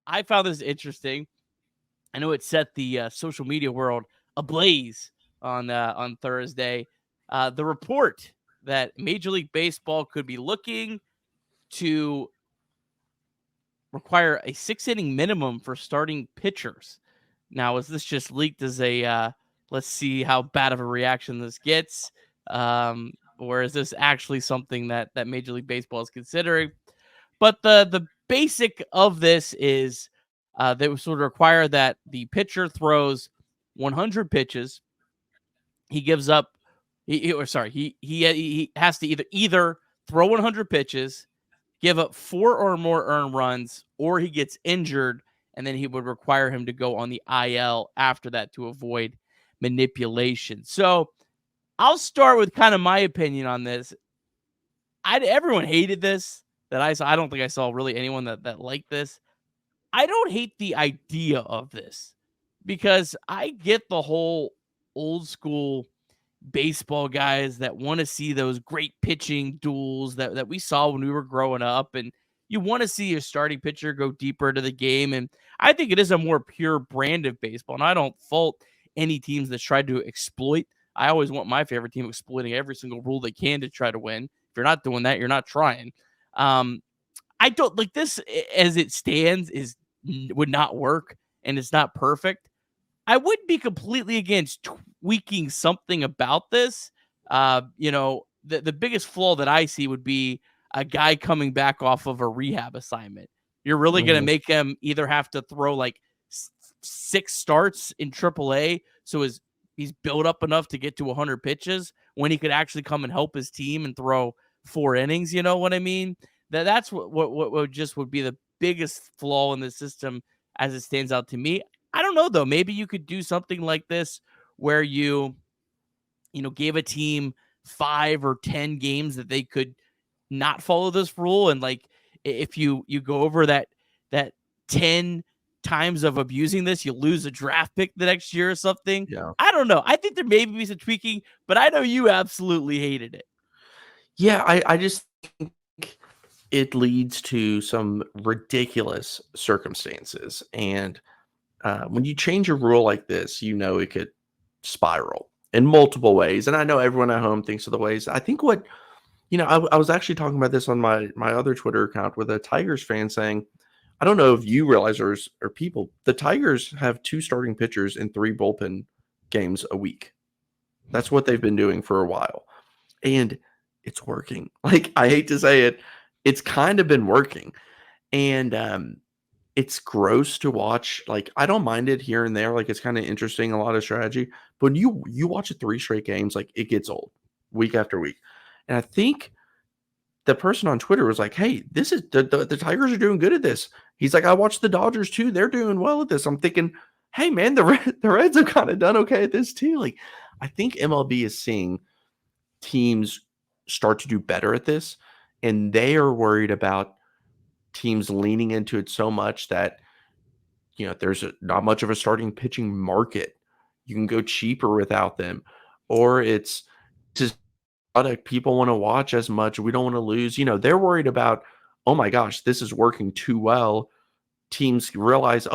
I found this interesting. I know it set the social media world ablaze on Thursday. The report that Major League Baseball could be looking to require a 6 inning minimum for starting pitchers. Now, is this just leaked as a let's see how bad of a reaction this gets, or is this actually something that Major League Baseball is considering? But the basic of this is they would sort of require that the pitcher throws 100 pitches. He gives up. He has to either throw 100 pitches, give up 4 or more earned runs, or he gets injured, and then he would require him to go on the IL after that to avoid manipulation. So I'll start with kind of my opinion on this. Everyone hated this that I saw. I don't think I saw really anyone that liked this. I don't hate the idea of this because I get the whole old school baseball guys that want to see those great pitching duels that we saw when we were growing up. And you want to see your starting pitcher go deeper into the game. And I think it is a more pure brand of baseball. And I don't fault any teams that try to exploit. I always want my favorite team exploiting every single rule they can to try to win. If you're not doing that, you're not trying. I don't like this as it stands would not work and it's not perfect. I wouldn't be completely against tweaking something about this. The biggest flaw that I see would be a guy coming back off of a rehab assignment. You're really going to make him either have to throw like 6 starts in AAA, so he's built up enough to get to 100 pitches when he could actually come and help his team and throw 4 innings. You know what I mean? That's what just would be the biggest flaw in the system as it stands out to me. I don't know though. Maybe you could do something like this where you gave a team 5 or 10 games that they could not follow this rule, and like if you go over that 10 times of abusing this, you lose a draft pick the next year or something. Yeah. I don't know. I think there may be some tweaking, but I know you absolutely hated it. Yeah, I just think it leads to some ridiculous circumstances. And when you change a rule like this, it could spiral in multiple ways. And I know everyone at home thinks of the ways. I think I was actually talking about this on my other Twitter account with a Tigers fan saying, I don't know if you realize or people, the Tigers have 2 starting pitchers and 3 bullpen games a week. That's what they've been doing for a while. And it's working. Like, I hate to say it, it's kind of been working. And it's gross to watch. Like, I don't mind it here and there. Like, it's kind of interesting, a lot of strategy. But when you watch it 3 straight games, like, it gets old week after week. And I think the person on Twitter was like, hey, this is the Tigers are doing good at this. He's like, I watched the Dodgers too. They're doing well at this. I'm thinking, hey, man, the Reds have kind of done okay at this too. Like, I think MLB is seeing teams start to do better at this. And they are worried about teams leaning into it so much that, there's not much of a starting pitching market. You can go cheaper without them. Or it's just product people want to watch as much. We don't want to lose. They're worried about, oh my gosh, this is working too well. Teams realize,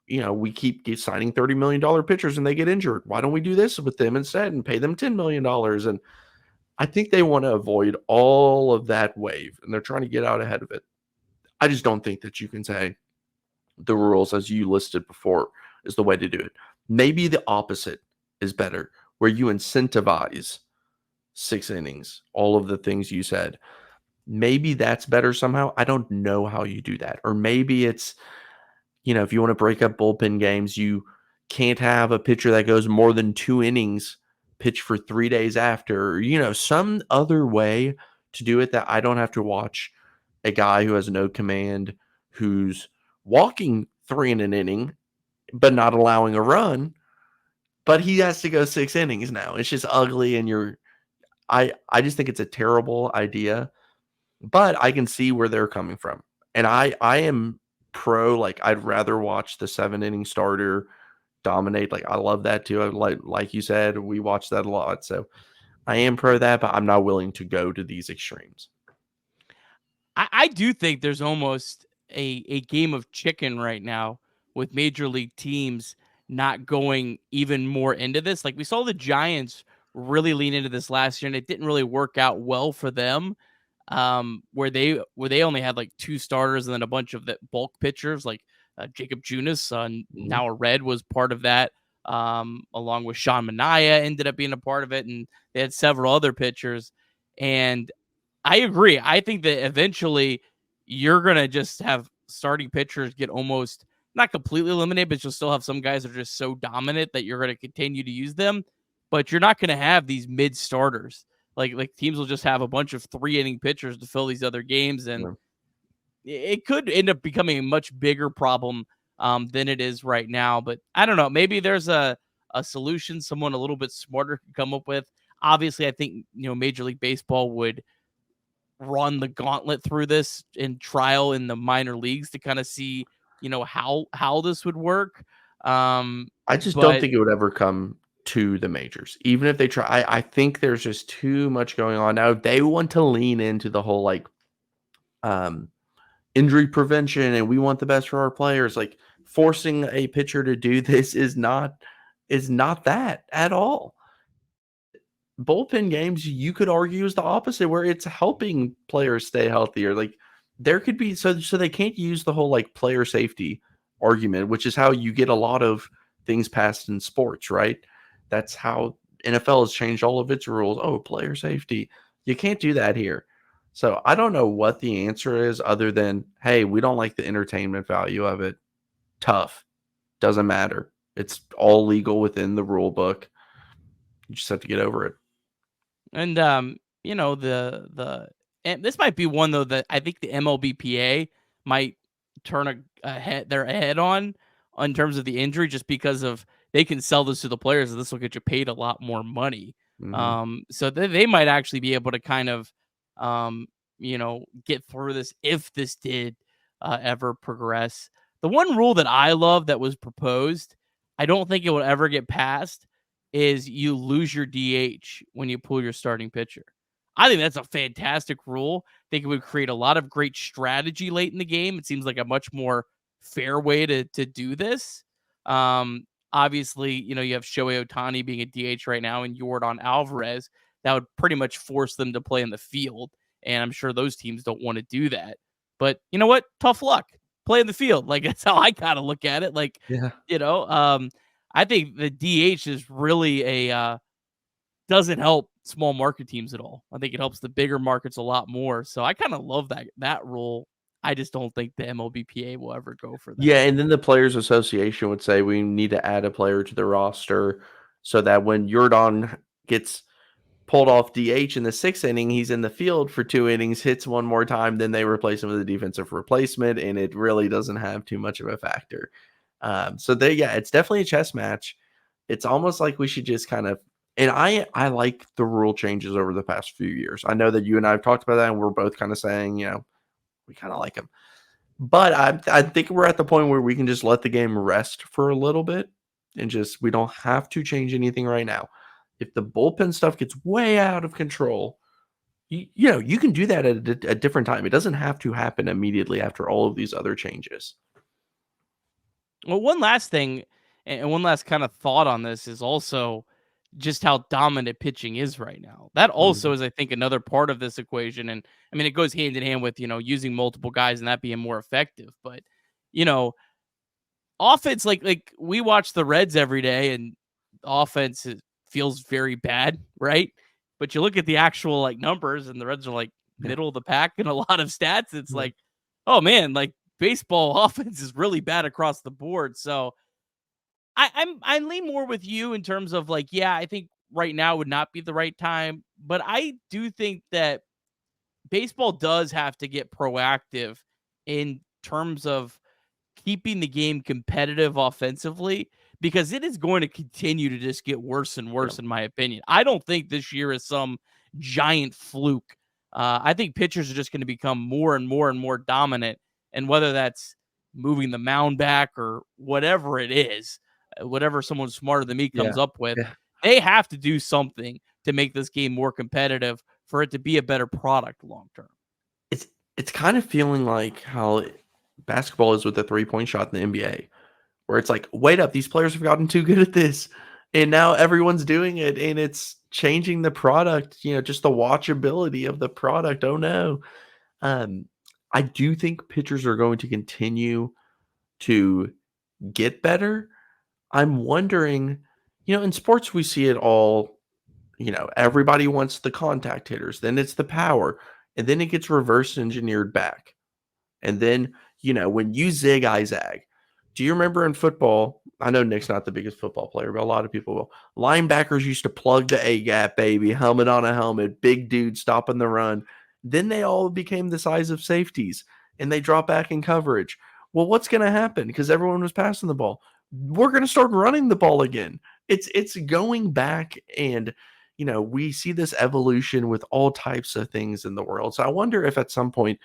we keep signing $30 million pitchers and they get injured. Why don't we do this with them instead and pay them $10 million? And I think they want to avoid all of that wave and they're trying to get out ahead of it. I just don't think that you can say the rules as you listed before is the way to do it. Maybe the opposite is better, where you incentivize 6 innings, all of the things you said. Maybe that's better somehow. I don't know how you do that. Or maybe it's, if you want to break up bullpen games, you can't have a pitcher that goes more than 2 innings pitch for 3 days after, some other way to do it that I don't have to watch a guy who has no command, who's walking 3 in an inning, but not allowing a run, but he has to go 6 innings now. It's just ugly. And I just think it's a terrible idea, but I can see where they're coming from. And I am pro, like, I'd rather watch the 7-inning starter dominate. Like, I love that too. Like you said, we watch that a lot. So I am pro that, but I'm not willing to go to these extremes. I do think there's almost a game of chicken right now with major league teams not going even more into this. Like we saw the Giants really lean into this last year, and it didn't really work out well for them. Where they only had like 2 starters and then a bunch of the bulk pitchers, like Jacob Junis, Mhm. now a Red, was part of that. Along with Sean Manaea ended up being a part of it, and they had several other pitchers. And I agree. I think that eventually you're gonna just have starting pitchers get almost not completely eliminated, but you'll still have some guys that are just so dominant that you're gonna continue to use them. But you're not gonna have these mid starters. Like teams will just have a bunch of 3 inning pitchers to fill these other games, and Yeah. it could end up becoming a much bigger problem than it is right now. But I don't know. Maybe there's a solution someone a little bit smarter could come up with. Obviously, I think Major League Baseball would run the gauntlet through this in trial in the minor leagues to kind of see how this would work. I just don't But think it would ever come to the majors. Even if they try, I think there's just too much going on now. They want to lean into the whole like um injury prevention and we want the best for our players. Like forcing a pitcher to do this is not that at all. Bullpen games, you could argue, is the opposite, where it's helping players stay healthier. Like there could be so they can't use the whole like player safety argument, which is how you get a lot of things passed in sports, right? That's how NFL has changed all of its rules. Oh, player safety. You can't do that here. So I don't know what the answer is other than, hey, we don't like the entertainment value of it. Tough. Doesn't matter. It's all legal within the rule book. You just have to get over it. and the and this might be one though that I think the MLBPA might turn their head on in terms of the injury, just because of they can sell this to the players and this will get you paid a lot more money. Mhm. So they might actually be able to kind of get through this if this did ever progress. The one rule that I love that was proposed, I don't think it will ever get passed, is you lose your DH when you pull your starting pitcher. I think that's a fantastic rule. I think it would create a lot of great strategy late in the game. It seems like a much more fair way to do this. Obviously, you have Shohei Ohtani being a DH right now and Yordan Alvarez. That would pretty much force them to play in the field. And I'm sure those teams don't want to do that. But you know what? Tough luck. Play in the field. Like that's how I kind of look at it. Like, Yeah. you know, um, I think the DH is really doesn't help small market teams at all. I think it helps the bigger markets a lot more. So I kind of love that rule. I just don't think the MLBPA will ever go for that. Yeah, and then the Players Association would say we need to add a player to the roster so that when Yordan gets pulled off DH in the 6th inning, he's in the field for 2 innings, hits one more time, then they replace him with a defensive replacement, and it really doesn't have too much of a factor. Yeah, it's definitely a chess match. It's almost like we should just kind of, and I like the rule changes over the past few years. I know that you and I have talked about that, and we're both kind of saying, we kind of like them. But I think we're at the point where we can just let the game rest for a little bit and just we don't have to change anything right now. If the bullpen stuff gets way out of control, you can do that at a different time. It doesn't have to happen immediately after all of these other changes. Well, one last thing and one last kind of thought on this is also just how dominant pitching is right now. That also Mhm. is, I think, another part of this equation. And I mean, it goes hand in hand with, using multiple guys and that being more effective. But, you know, offense, like we watch the Reds every day and offense feels very bad, right? But you look at the actual like numbers and the Reds are like Yeah. middle of the pack in a lot of stats. It's Yeah. like, oh man, like baseball offense is really bad across the board. So I lean more with you in terms of like, yeah, I think right now would not be the right time, but I do think that baseball does have to get proactive in terms of keeping the game competitive offensively, because it is going to continue to just get worse and Yeah. worse, in my opinion. I don't think this year is some giant fluke. I think pitchers are just going to become more and more and more dominant, and whether that's moving the mound back or whatever it is, whatever someone smarter than me Yeah. comes up with, Yeah. they have to do something to make this game more competitive for it to be a better product long term. It's it's kind of feeling like how basketball is with the 3-point shot in the NBA, where it's like, wait up, these players have gotten too good at this, and now everyone's doing it, and it's changing the product, just the watchability of the product. Oh no. Um, I do think pitchers are going to continue to get better. I'm wondering, in sports we see it all, everybody wants the contact hitters, then it's the power, and then it gets reverse engineered back. And then, when you zig, I zag. Do you remember in football? I know Nick's not the biggest football player, but a lot of people will. Linebackers used to plug the A gap, baby, helmet on a helmet, big dude stopping the run. Then they all became the size of safeties and they drop back in coverage. Well, what's going to happen? Because everyone was passing the ball. We're going to start running the ball again. It's going back, and we see this evolution with all types of things in the world. So I wonder if at some point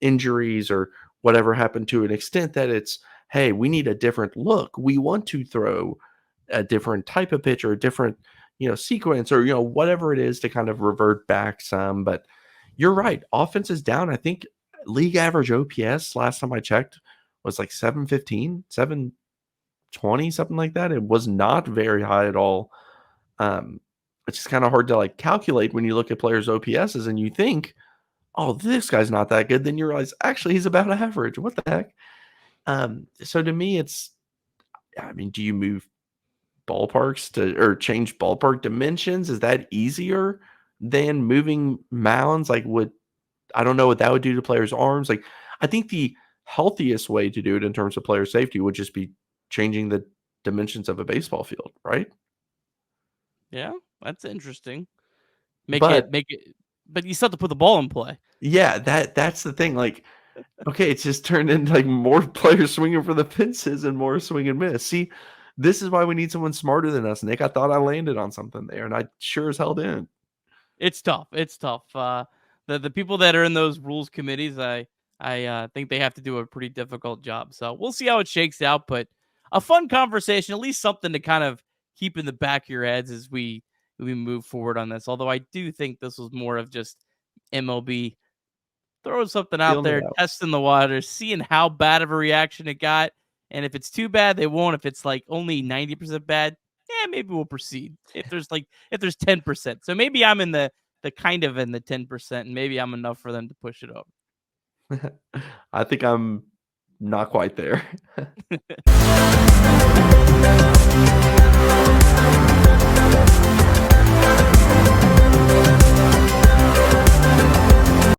injuries or whatever happened to an extent that it's, hey, we need a different look. We want to throw a different type of pitch or a different, sequence or, whatever it is to kind of revert back some. But you're right. Offense is down. I think league average OPS last time I checked was like 715, 720, something like that. It was not very high at all. It's just kind of hard to like calculate when you look at players' OPSs and you think, oh, this guy's not that good. Then you realize actually he's about average. What the heck? So to me, do you move ballparks or change ballpark dimensions? Is that easier than moving mounds? Like, I don't know what that would do to players' arms. Like, I think the healthiest way to do it in terms of player safety would just be changing the dimensions of a baseball field, right? Yeah, that's interesting. But But you still have to put the ball in play. yeah, that's the thing. Like, okay, it's just turned into like more players swinging for the fences and more swing and miss. See, this is why we need someone smarter than us, Nick. I thought I landed on something there, and I sure as hell didn't. It's tough. It's tough. The people that are in those rules committees, I think they have to do a pretty difficult job. So we'll see how it shakes out. But a fun conversation, at least something to kind of keep in the back of your heads as we move forward on this. Although I do think this was more of just MLB throwing something out there, testing the waters, seeing how bad of a reaction it got. And if it's too bad, they won't. If it's like only 90% bad, maybe we'll proceed. If there's 10%. So maybe I'm in the kind of in the 10%, and maybe I'm enough for them to push it over. I think I'm not quite there.